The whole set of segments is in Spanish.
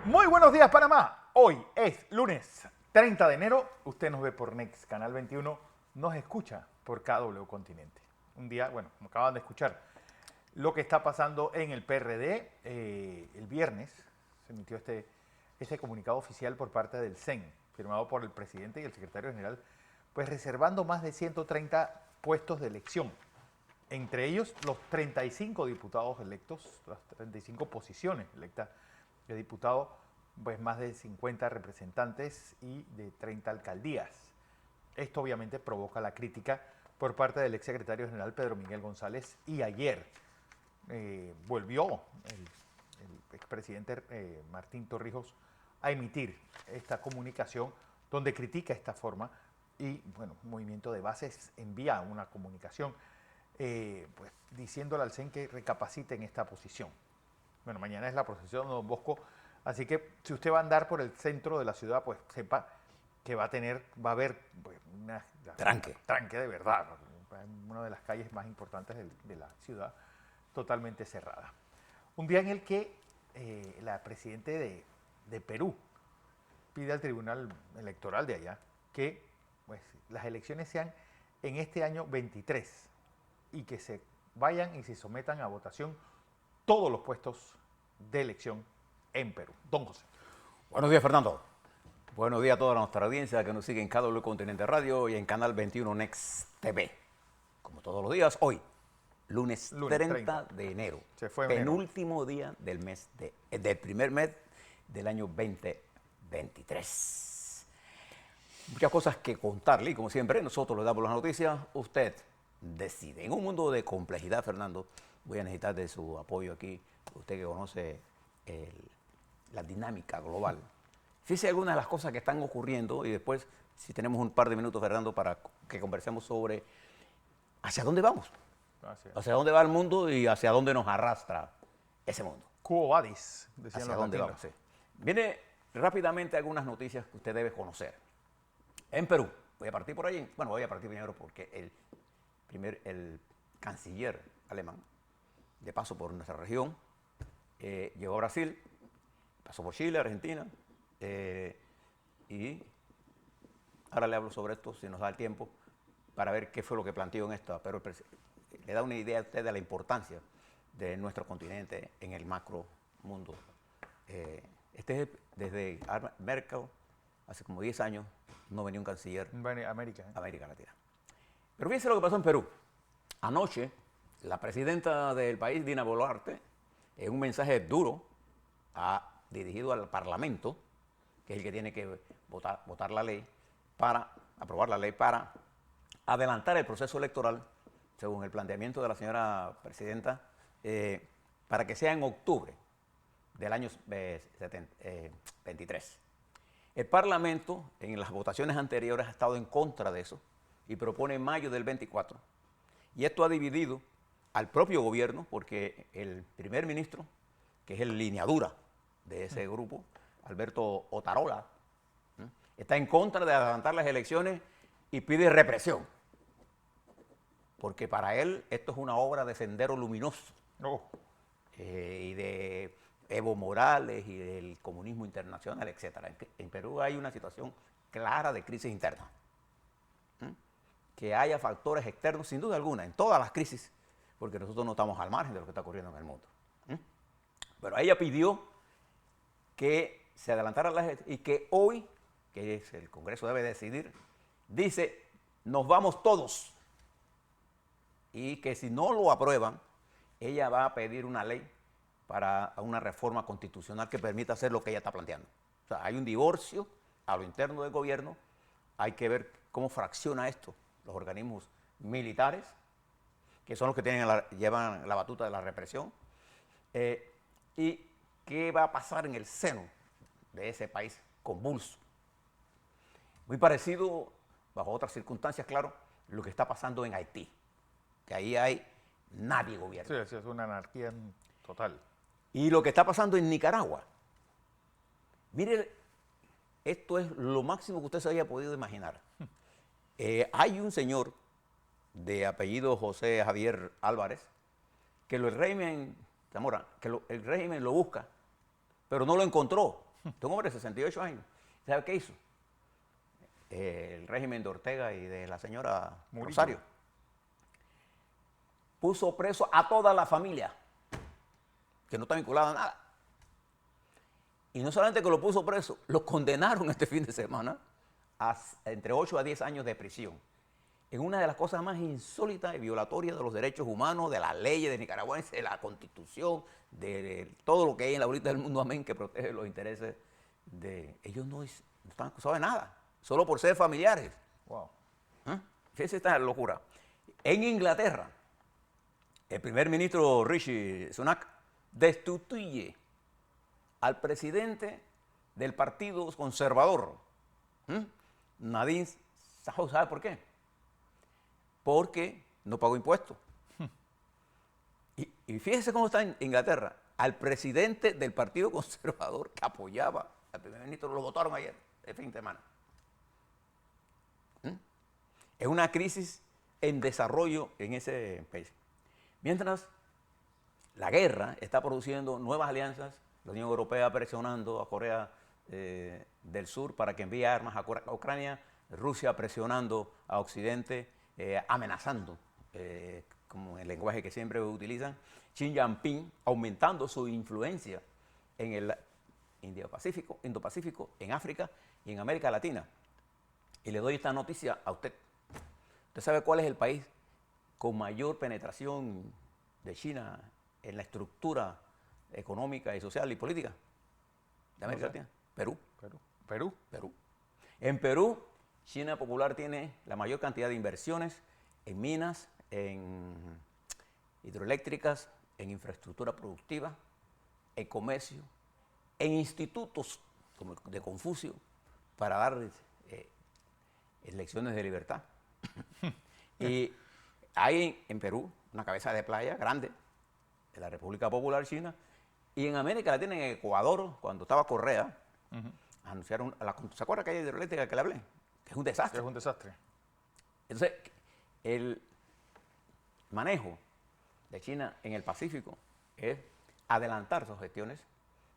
Muy buenos días, Panamá. Hoy es lunes 30 de enero. Usted nos ve por Next Canal 21, nos escucha por KW Continente. Un día, bueno, como acaban de escuchar, lo que está pasando en el PRD. El viernes se emitió este comunicado oficial por parte del CEN, firmado por el presidente y el secretario general, pues reservando más de 130 puestos de elección. Entre ellos, los 35 diputados electos, las 35 posiciones electas de diputado, pues más de 50 representantes y de 30 alcaldías. Esto obviamente provoca la crítica por parte del exsecretario general Pedro Miguel González, y ayer volvió el expresidente Martín Torrijos a emitir esta comunicación donde critica esta forma y, bueno, Movimiento de Bases envía una comunicación pues diciéndole al CEN que recapacite en esta posición. Bueno, mañana es la procesión de Don Bosco, así que si usted va a andar por el centro de la ciudad, pues sepa que va a haber pues, tranque de verdad, una de las calles más importantes de la ciudad, totalmente cerrada. Un día en el que la presidenta de Perú pide al Tribunal Electoral de allá que pues, las elecciones sean en este año 23 y que se vayan y se sometan a votación todos los puestos de elección en Perú. Don José. Buenos días, Fernando. Buenos días a toda nuestra audiencia que nos sigue en KW Continente Radio y en Canal 21 Next TV. Como todos los días, hoy, lunes 30 de enero, Se fue penúltimo día del primer mes del año 2023. Muchas cosas que contarle y, como siempre, nosotros le damos las noticias, usted decide. En un mundo de complejidad, Fernando, voy a necesitar de su apoyo aquí, usted que conoce la dinámica global. Fíjese algunas de las cosas que están ocurriendo y después, si tenemos un par de minutos, Fernando, para que conversemos sobre hacia dónde vamos, hacia dónde va el mundo y hacia dónde nos arrastra ese mundo. Quo vadis, decían hacia los dónde latinos. vamos, sí. Viene rápidamente algunas noticias que usted debe conocer. En Perú, voy a partir por ahí, bueno, voy a partir primero porque el canciller alemán, de paso por nuestra región, llegó a Brasil, pasó por Chile, Argentina, y ahora le hablo sobre esto, si nos da el tiempo, para ver qué fue lo que planteó en esto, pero le da una idea a usted de la importancia de nuestro continente en el macro mundo. Desde Merkel, hace como 10 años, no venía un canciller América Latina. Pero fíjense lo que pasó en Perú. Anoche, la presidenta del país, Dina Boluarte, en un mensaje duro dirigido al Parlamento, que es el que tiene que votar la ley, aprobar la ley para adelantar el proceso electoral, según el planteamiento de la señora presidenta, para que sea en octubre del año 23. El Parlamento, en las votaciones anteriores, ha estado en contra de eso y propone mayo del 24. Y esto ha dividido al propio gobierno, porque el primer ministro, que es el lineadura de ese grupo, Alberto Otarola, está en contra de adelantar las elecciones y pide represión. Porque para él esto es una obra de Sendero Luminoso. Y de Evo Morales y del comunismo internacional, etc. En Perú hay una situación clara de crisis interna. Que haya factores externos, sin duda alguna, en todas las crisis, porque nosotros no estamos al margen de lo que está ocurriendo en el mundo. Pero ella pidió que se adelantara y que hoy, que es el Congreso debe decidir, dice, nos vamos todos. Y que si no lo aprueban, ella va a pedir una ley para una reforma constitucional que permita hacer lo que ella está planteando. O sea, hay un divorcio a lo interno del gobierno, hay que ver cómo fracciona esto los organismos militares, que son los que llevan la batuta de la represión, y qué va a pasar en el seno de ese país convulso. Muy parecido, bajo otras circunstancias, claro, lo que está pasando en Haití, que ahí hay nadie gobierna. Sí, es una anarquía total. Y lo que está pasando en Nicaragua. Mire, esto es lo máximo que usted se haya podido imaginar. Hay un señor de apellido José Javier Álvarez que el régimen, Zamora, el régimen lo busca, pero no lo encontró. De un hombre de 68 años. ¿Sabe qué hizo? El régimen de Ortega y de la señora Murillo. Rosario. Puso preso a toda la familia, que no está vinculada a nada. Y no solamente que lo puso preso, lo condenaron este fin de semana a entre 8 a 10 años de prisión. En una de las cosas más insólitas y violatorias de los derechos humanos, de las leyes de nicaragüenses, de la Constitución, de todo lo que hay en la bolita del mundo, amén, que protege los intereses de... Ellos no están acusados de nada, solo por ser familiares. Wow. Fíjense esta locura. En Inglaterra, el primer ministro Rishi Sunak destituye al presidente del Partido Conservador, Nadine Chadha. ¿Sabe por qué? Porque no pagó impuestos. Y fíjese cómo está en Inglaterra. Al presidente del Partido Conservador que apoyaba al primer ministro, lo votaron ayer, el fin de semana. Es una crisis en desarrollo en ese país. Mientras la guerra está produciendo nuevas alianzas, la Unión Europea presionando a Corea del Sur para que envíe armas a Ucrania, Rusia presionando a Occidente, amenazando, como el lenguaje que siempre utilizan, Xi Jinping aumentando su influencia en el Indo-Pacífico, en África y en América Latina. Y le doy esta noticia a usted. ¿Usted sabe cuál es el país con mayor penetración de China en la estructura económica y social y política de América Latina? Perú. Perú. En Perú, China Popular tiene la mayor cantidad de inversiones en minas, en hidroeléctricas, en infraestructura productiva, en comercio, en institutos como el de Confucio para dar lecciones de libertad. Y hay en Perú una cabeza de playa grande de la República Popular China, y en América Latina, en Ecuador, cuando estaba Correa, anunciaron, ¿se acuerda que hay hidroeléctrica que le hablé? Que es un desastre. Es un desastre. Entonces, el manejo de China en el Pacífico es adelantar sus gestiones,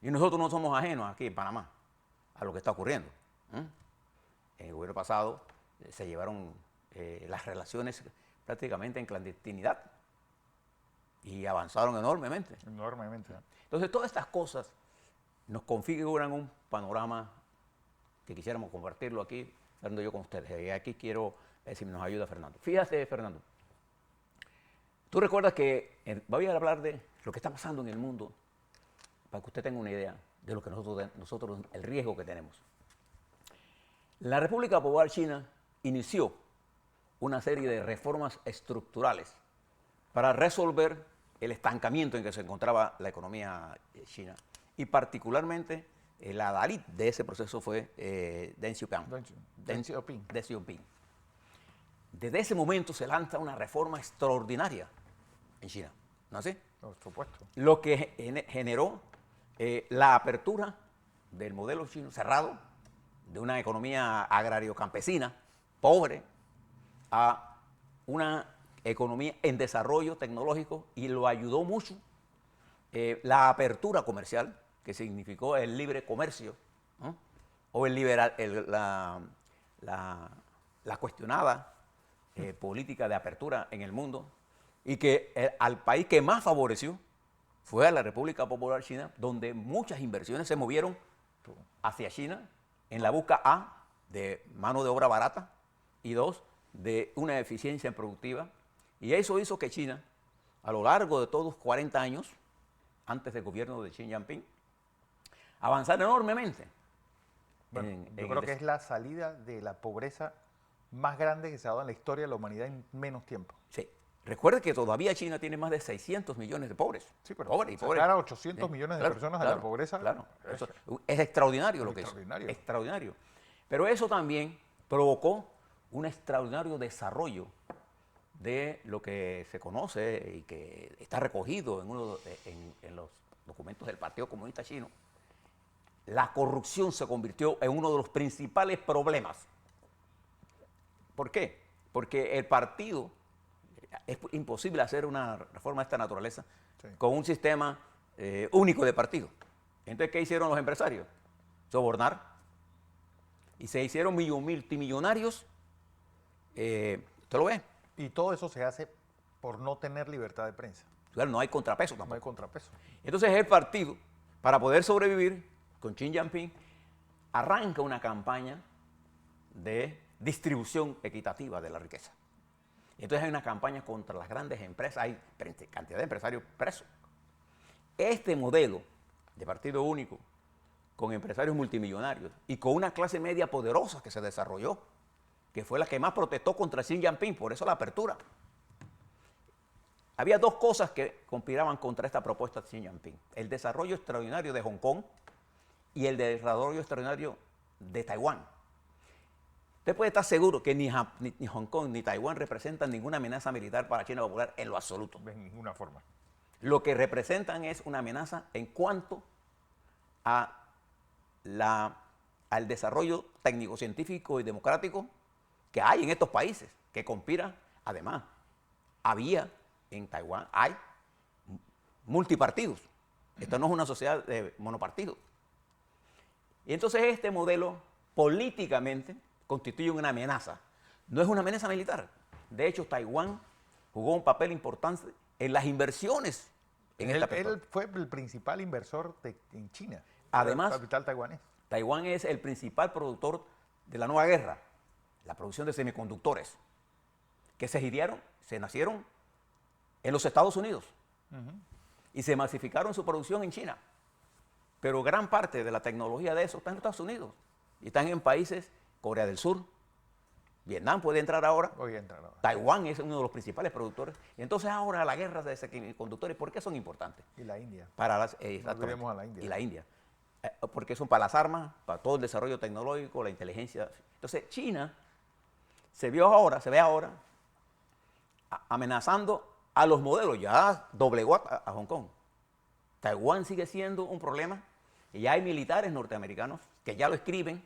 y nosotros no somos ajenos aquí en Panamá a lo que está ocurriendo. En el gobierno pasado se llevaron las relaciones prácticamente en clandestinidad y avanzaron enormemente. Enormemente. Entonces, todas estas cosas nos configuran un panorama que quisiéramos compartirlo aquí, Fernando y yo con ustedes. Y aquí quiero si nos ayuda Fernando. Fíjate, Fernando, tú recuerdas que voy a hablar de lo que está pasando en el mundo para que usted tenga una idea de lo que nosotros el riesgo que tenemos. La República Popular China inició una serie de reformas estructurales para resolver el estancamiento en que se encontraba la economía china. Y particularmente la adalid de ese proceso fue Deng Xiaoping. Desde ese momento se lanza una reforma extraordinaria en China, ¿no es así? Por supuesto. Lo que generó la apertura del modelo chino cerrado, de una economía agrario-campesina, pobre, a una economía en desarrollo tecnológico, y lo ayudó mucho la apertura comercial, que significó el libre comercio, ¿no? O la cuestionada política de apertura en el mundo, y que al país que más favoreció fue a la República Popular China, donde muchas inversiones se movieron hacia China en la búsqueda de mano de obra barata, y dos, de una eficiencia productiva. Y eso hizo que China, a lo largo de todos 40 años, antes del gobierno de Xi Jinping, avanzara enormemente. Bueno, yo creo que es la salida de la pobreza más grande que se ha dado en la historia de la humanidad en menos tiempo. Sí. Recuerde que todavía China tiene más de 600 millones de pobres. Sí, pero pobres. sacar a 800 millones de personas de la pobreza. Claro, eso es extraordinario lo que es. Extraordinario. Pero eso también provocó un extraordinario desarrollo de lo que se conoce y que está recogido en los documentos del Partido Comunista Chino. La corrupción se convirtió en uno de los principales problemas. ¿Por qué? Porque el partido, es imposible hacer una reforma de esta naturaleza con un sistema único de partido. Entonces, ¿qué hicieron los empresarios? sobornar y se hicieron multimillonarios. ¿Usted lo ve? Y todo eso se hace por no tener libertad de prensa. Claro, no hay contrapeso No hay tampoco. contrapeso. Entonces el partido, para poder sobrevivir con Xi Jinping, arranca una campaña de distribución equitativa de la riqueza. Entonces hay una campaña contra las grandes empresas, hay cantidad de empresarios presos. Este modelo de partido único, con empresarios multimillonarios y con una clase media poderosa que se desarrolló, que fue la que más protestó contra Xi Jinping, por eso la apertura. Había dos cosas que conspiraban contra esta propuesta de Xi Jinping: el desarrollo extraordinario de Hong Kong y el desarrollo extraordinario de Taiwán. Usted puede estar seguro que ni Hong Kong ni Taiwán representan ninguna amenaza militar para China Popular en lo absoluto. De ninguna forma. Lo que representan es una amenaza en cuanto a al desarrollo técnico-científico y democrático que hay en estos países, que conspiran. Además, en Taiwán hay multipartidos. Esto no es una sociedad de monopartidos. Y entonces este modelo políticamente constituye una amenaza. No es una amenaza militar. De hecho, Taiwán jugó un papel importante en las inversiones en esta petróleo. Él fue el principal inversor en China. Además, la capital taiwanés. Taiwán es el principal productor de la nueva guerra, la producción de semiconductores, que se nacieron en los Estados Unidos y se masificaron su producción en China. Pero gran parte de la tecnología de eso está en Estados Unidos y están en países, Corea del Sur, Vietnam puede entrar ahora, Taiwán es uno de los principales productores. Y entonces ahora la guerra de semiconductores, ¿por qué son importantes? Y la India. No olvidemos a la India. Y la India. Porque son para las armas, para todo el desarrollo tecnológico, la inteligencia. Entonces China se ve ahora amenazando a los modelos. Ya doblegó a Hong Kong. Taiwán sigue siendo un problema y ya hay militares norteamericanos que ya lo escriben,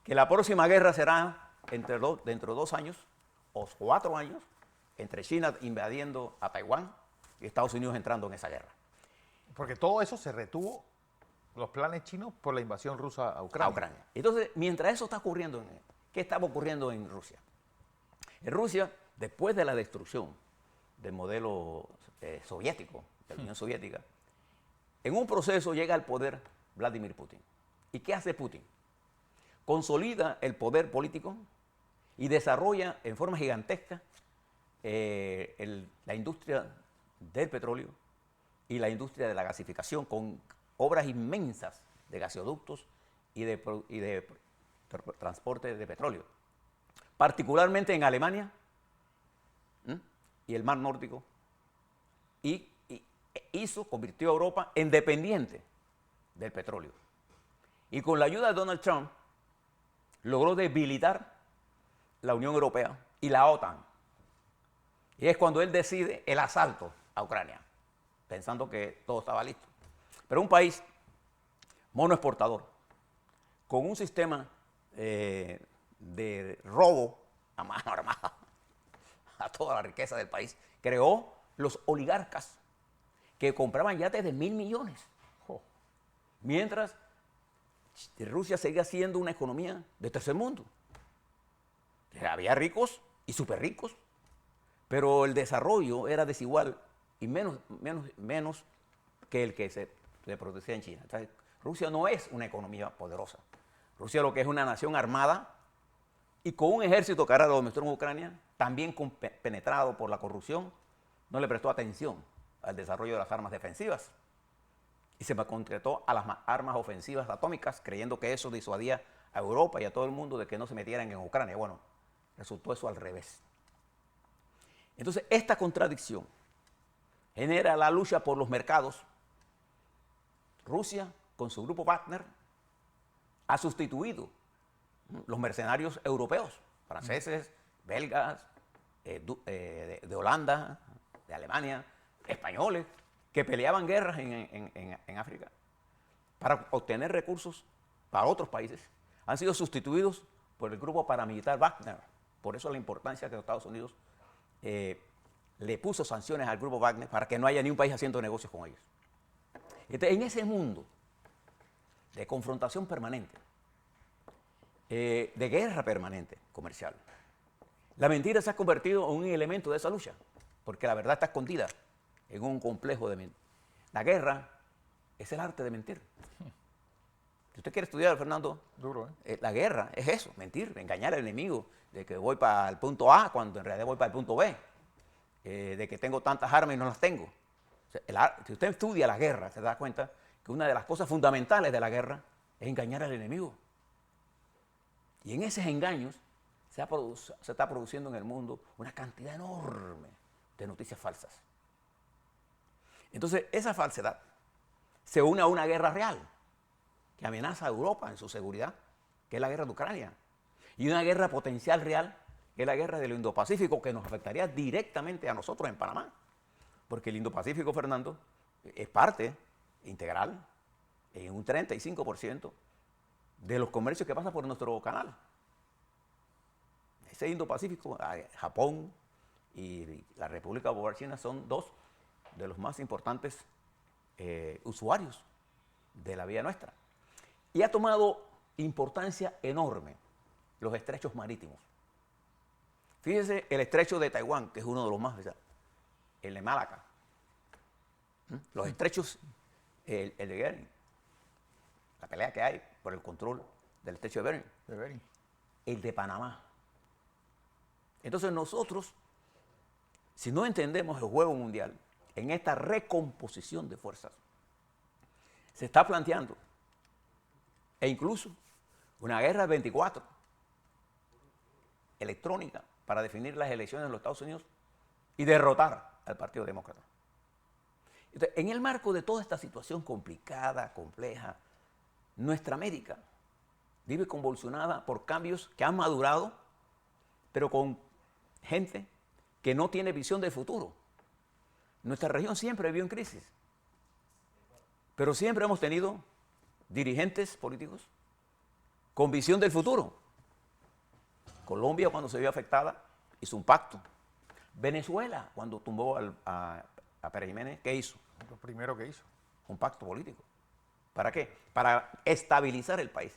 que la próxima guerra será dentro de 2 años o 4 años, entre China invadiendo a Taiwán y Estados Unidos entrando en esa guerra. Porque todo eso se retuvo, los planes chinos, por la invasión rusa a Ucrania. Entonces, mientras eso está ocurriendo, ¿qué estaba ocurriendo en Rusia? En Rusia, después de la destrucción del modelo soviético, de la Unión Soviética, en un proceso llega al poder Vladimir Putin. ¿Y qué hace Putin? Consolida el poder político y desarrolla en forma gigantesca la industria del petróleo y la industria de la gasificación, con obras inmensas de gasoductos y de transporte de petróleo, particularmente en Alemania y el Mar Nórdico, y convirtió a Europa en dependiente del petróleo. Y con la ayuda de Donald Trump logró debilitar la Unión Europea y la OTAN. Y es cuando él decide el asalto a Ucrania, pensando que todo estaba listo. Pero un país monoexportador, con un sistema de robo a mano armada a toda la riqueza del país, creó los oligarcas que compraban yates de 1.000 millones. Mientras Rusia seguía siendo una economía de tercer mundo. Había ricos y súper ricos, pero el desarrollo era desigual y menos que el que se producía en China. Entonces, Rusia no es una economía poderosa. Rusia lo que es una nación armada y con un ejército que ahora lo demostró en Ucrania, también penetrado por la corrupción, no le prestó atención al desarrollo de las armas defensivas y se concretó a las armas ofensivas atómicas, creyendo que eso disuadía a Europa y a todo el mundo de que no se metieran en Ucrania. Bueno, resultó eso al revés. Entonces, esta contradicción genera la lucha por los mercados. Rusia, con su grupo Wagner, ha sustituido los mercenarios europeos, franceses, belgas, de Holanda, de Alemania, españoles, que peleaban guerras en África para obtener recursos para otros países, han sido sustituidos por el grupo paramilitar Wagner. Por eso la importancia que Estados Unidos le puso sanciones al grupo Wagner para que no haya ni un país haciendo negocios con ellos. Entonces, en ese mundo de confrontación permanente, de guerra permanente comercial. La mentira se ha convertido en un elemento de esa lucha, porque la verdad está escondida en un complejo de mentiras. La guerra es el arte de mentir. Si usted quiere estudiar, Fernando, Duro, la guerra es eso, mentir, engañar al enemigo, de que voy para el punto A cuando en realidad voy para el punto B, de que tengo tantas armas y no las tengo. O sea, si usted estudia la guerra, se da cuenta que una de las cosas fundamentales de la guerra es engañar al enemigo. Y en esos engaños se está produciendo en el mundo una cantidad enorme de noticias falsas. Entonces, esa falsedad se une a una guerra real que amenaza a Europa en su seguridad, que es la guerra de Ucrania, y una guerra potencial real, que es la guerra del Indo-Pacífico, que nos afectaría directamente a nosotros en Panamá, porque el Indo-Pacífico, Fernando, es parte integral, en un 35% de los comercios que pasan por nuestro canal. Ese Indo-Pacífico, Japón y la República Popular China son dos de los más importantes usuarios de la vía nuestra. Y ha tomado importancia enorme los estrechos marítimos. Fíjense el estrecho de Taiwán, que es uno de los más, el de Malaca. Los estrechos, el de Bering, la pelea que hay por el control del estrecho de Bering, el de Panamá. Entonces nosotros, si no entendemos el juego mundial, en esta recomposición de fuerzas, se está planteando, e incluso una guerra 24, electrónica, para definir las elecciones en los Estados Unidos y derrotar al Partido Demócrata. Entonces, en el marco de toda esta situación complicada, compleja, nuestra América vive convulsionada por cambios que han madurado, pero con gente que no tiene visión del futuro. Nuestra región siempre vivió en crisis, pero siempre hemos tenido dirigentes políticos con visión del futuro. Colombia, cuando se vio afectada, hizo un pacto. Venezuela, cuando tumbó a Pérez Jiménez, ¿qué hizo? Lo primero que hizo. Un pacto político. ¿Para qué? Para estabilizar el país.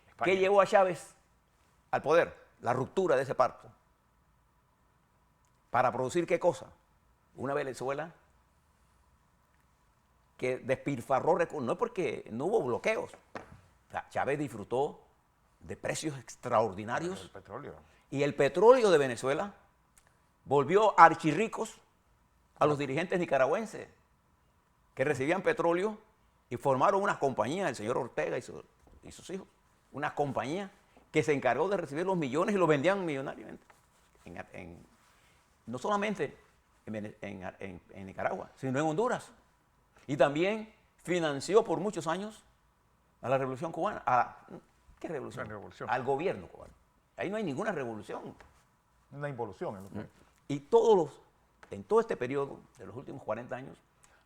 España. ¿Qué llevó a Chávez al poder? La ruptura de ese pacto. ¿Para producir qué cosa? Una Venezuela que despilfarró recursos. No es porque no hubo bloqueos. O sea, Chávez disfrutó de precios extraordinarios. El petróleo. Y el petróleo de Venezuela volvió archirricos a los dirigentes nicaragüenses que recibían petróleo y formaron una compañía, el señor Ortega y sus hijos, una compañía que se encargó de recibir los millones y los vendían millonariamente. No solamente en Nicaragua, sino en Honduras. Y también financió por muchos años a la Revolución Cubana. ¿Qué revolución? Revolución. Al gobierno cubano. Ahí no hay ninguna revolución. Una involución. En lo que... Y en todo este periodo de los últimos 40 años,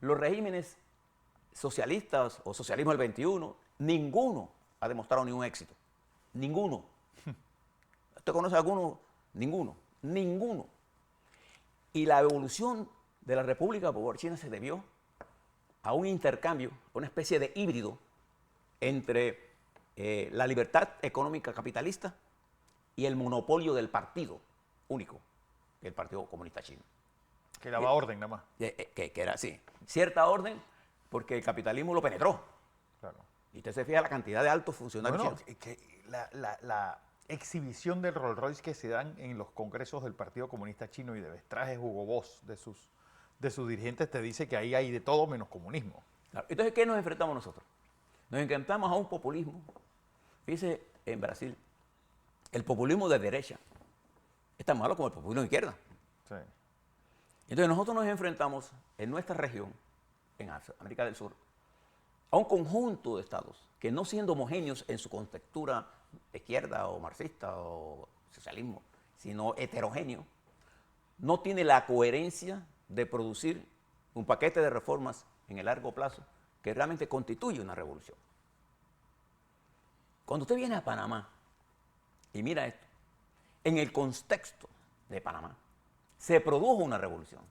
los regímenes socialistas o socialismo del 21, ninguno ha demostrado ningún éxito. Ninguno. ¿Usted conoce alguno? Ninguno. Ninguno. Y la evolución de la República Popular China se debió a un intercambio, una especie de híbrido entre la libertad económica capitalista y el monopolio del partido único, el Partido Comunista Chino. Que daba orden nada más. Que era así, cierta orden, porque el capitalismo lo penetró. Claro. Y usted se fija la cantidad de altos funcionarios chinos. Que la exhibición del Rolls Royce que se dan en los congresos del Partido Comunista Chino y de trajes Hugo Boss de sus dirigentes te dice que ahí hay de todo menos comunismo. Claro. Entonces, ¿qué nos enfrentamos nosotros? Nos enfrentamos a un populismo. Fíjese, en Brasil, el populismo de derecha es tan malo como el populismo de izquierda. Sí. Entonces nosotros nos enfrentamos en nuestra región, en América del Sur, a un conjunto de estados que no siendo homogéneos en su contextura de izquierda o marxista o socialismo, sino heterogéneo, no tiene la coherencia de producir un paquete de reformas en el largo plazo que realmente constituye una revolución. Cuando usted viene a Panamá y mira esto, en el contexto de Panamá se produjo una revolución,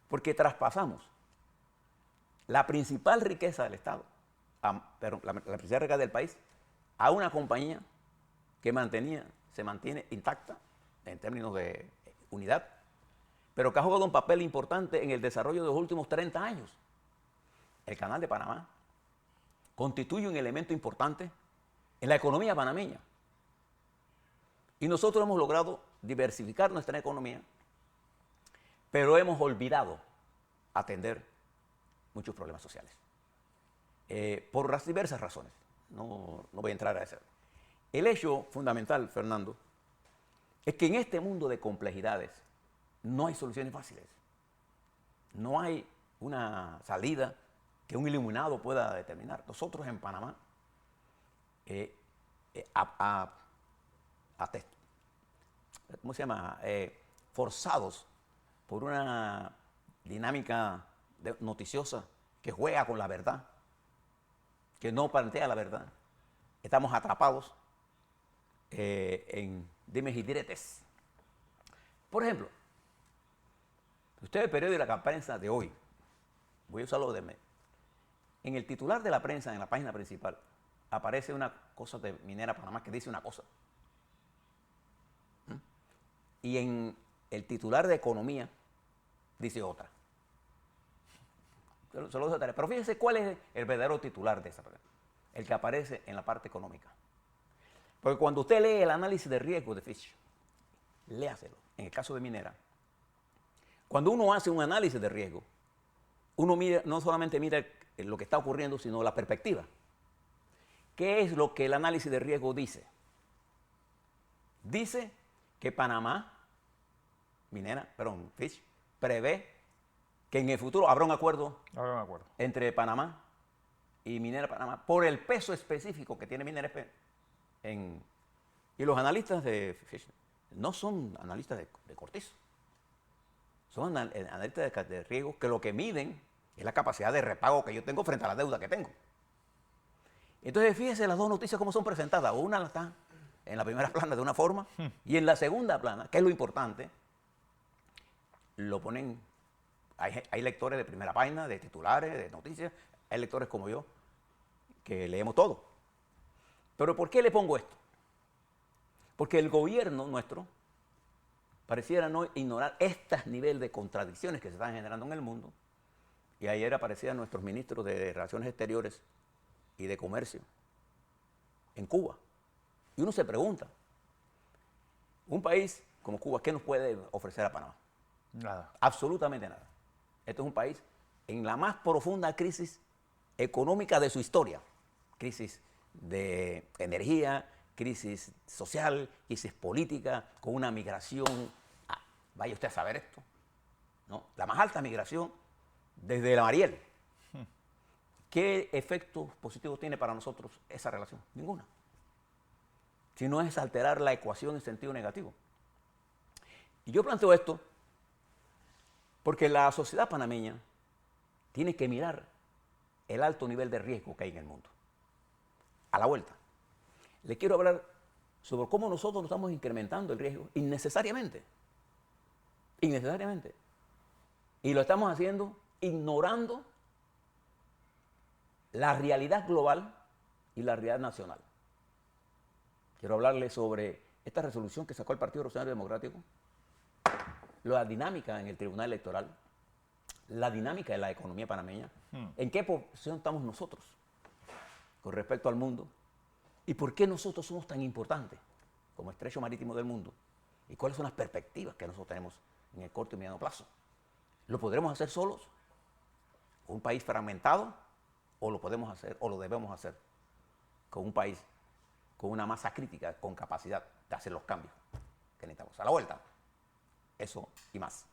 porque traspasamos la principal riqueza del Estado, la principal recarga del país a una compañía que se mantiene intacta en términos de unidad, pero que ha jugado un papel importante en el desarrollo de los últimos 30 años. El Canal de Panamá constituye un elemento importante en la economía panameña. Y nosotros hemos logrado diversificar nuestra economía, pero hemos olvidado atender muchos problemas sociales. Por las diversas razones. No voy a entrar a eso. El hecho fundamental, Fernando, es que en este mundo de complejidades no hay soluciones fáciles. No hay una salida que un iluminado pueda determinar. Nosotros en Panamá, ¿cómo se llama? Forzados por una dinámica noticiosa que juega con la verdad, que no plantea la verdad. Estamos atrapados en dimes y diretes. Por ejemplo, usted el periódico de la prensa de hoy, voy a usarlo en el titular de la prensa, en la página principal, aparece una cosa de Minera Panamá que dice una cosa. Y en el titular de economía dice otra. Solo dice otra. Pero fíjese cuál es el verdadero titular de esa prensa. El que aparece en la parte económica. Porque cuando usted lee el análisis de riesgo de Fitch, léaselo. En el caso de Minera, cuando uno hace un análisis de riesgo, uno mira, no solamente mira lo que está ocurriendo, sino la perspectiva. ¿Qué es lo que el análisis de riesgo dice? Dice que Fitch, prevé que en el futuro habrá un acuerdo entre Panamá y Minera Panamá por el peso específico que tiene Minera y los analistas de Fitch no son analistas de Cortizo, son analistas de riesgo que lo que miden es la capacidad de repago que yo tengo frente a la deuda que tengo. Entonces fíjese las dos noticias cómo son presentadas. Una está en la primera plana de una forma y en la segunda plana, que es lo importante, lo ponen, hay lectores de primera página, de titulares, de noticias, hay lectores como yo, que leemos todo. Pero ¿por qué le pongo esto? Porque el gobierno nuestro pareciera no ignorar este nivel de contradicciones que se están generando en el mundo. Y ayer aparecían nuestros ministros de Relaciones Exteriores y de Comercio en Cuba. Y uno se pregunta, un país como Cuba, ¿qué nos puede ofrecer a Panamá? Nada. Absolutamente nada. Este es un país en la más profunda crisis económica de su historia. Crisis de energía, crisis social, crisis política, con una migración, vaya usted a saber esto, ¿no? La más alta migración desde la Mariel. ¿Qué efectos positivos tiene para nosotros esa relación? Ninguna. Si no es alterar la ecuación en sentido negativo. Y yo planteo esto porque la sociedad panameña tiene que mirar el alto nivel de riesgo que hay en el mundo. A la vuelta, le quiero hablar sobre cómo nosotros estamos incrementando el riesgo innecesariamente. Innecesariamente. Y lo estamos haciendo ignorando la realidad global y la realidad nacional. Quiero hablarle sobre esta resolución que sacó el Partido Revolucionario Democrático, la dinámica en el Tribunal Electoral, la dinámica de la economía panameña, en qué posición estamos nosotros con respecto al mundo y por qué nosotros somos tan importantes como estrecho marítimo del mundo y cuáles son las perspectivas que nosotros tenemos en el corto y mediano plazo. ¿Lo podremos hacer solos? ¿Con un país fragmentado? ¿O lo podemos hacer o lo debemos hacer con un país con una masa crítica, con capacidad de hacer los cambios que necesitamos? A la vuelta, eso y más.